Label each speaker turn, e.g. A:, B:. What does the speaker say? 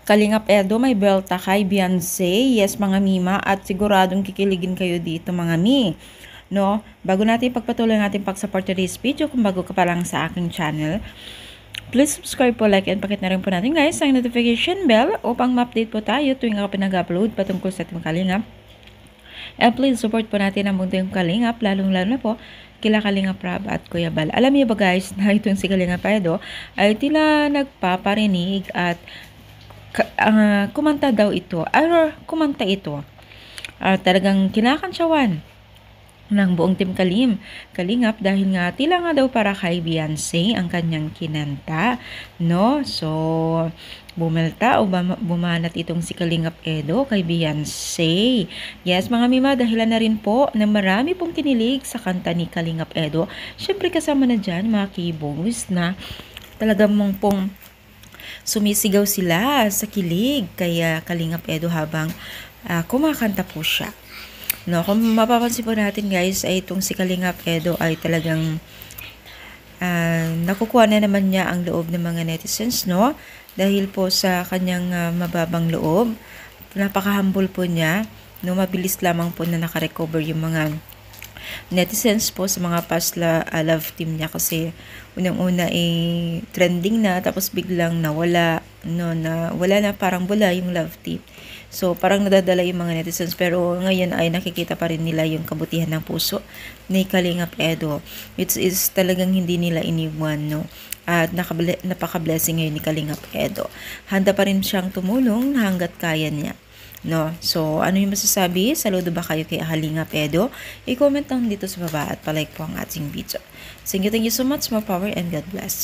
A: Kalingap Edo, may belta kay Beyonce. Yes, mga mima, at siguradong kikiligin kayo dito, mga mi. No? Bago natin pagpatuloy natin pag-support today's video, kung bago ka pa lang sa aking channel, please subscribe po, like, and pakit na rin po natin guys ang notification bell upang ma-update po tayo tuwing ako pinag-upload patungkol sa ating Kalingap. And please support po natin ang munting Kalingap, lalong-lalo na po kila Kalingap Rab at Kuya Bal. Alam niyo ba guys na itong si Kalingap Edo ay tila nagpaparinig at kumanta daw ito, or kumanta ito. Talagang kinakantsawan ng buong Team Kalingap dahil nga tila nga daw para kay Beyonce ang kanyang kinanta, no? So, bumelta o bumanat itong si Kalingap Edo kay Beyonce. Yes, mga mima, dahilan na rin po na marami pong kinilig sa kanta ni Kalingap Edo. Syempre kasama na dyan mga keyboards na talagang mong pong sumisigaw sila sa kilig kaya Kalingap Edo habang kumakanta po siya. No, kung mapapansin po natin guys ay itong si Kalingap Edo ay talagang nakukuha na naman niya ang loob ng mga netizens, no? Dahil po sa kanyang mababang loob, napaka-humble po niya, no? Mabilis lamang po na nakarecover yung mga netizens po sa mga past love team niya kasi unang-una trending na tapos biglang nawala, no, na wala na, parang wala yung love team. So parang nadadala yung mga netizens, pero ngayon ay nakikita pa rin nila yung kabutihan ng puso ni Kalingap Edo. It is talagang hindi nila iniwan, no. At napaka-blessing ngayon ni Kalingap Edo. Handa pa rin siyang tumulong hanggat kaya niya. No? So, ano yung masasabi? Saludo ba kayo kay Kalingap Edo? I-comment lang dito sa baba at palike po ang ating video. Thank you so much. More power and God bless.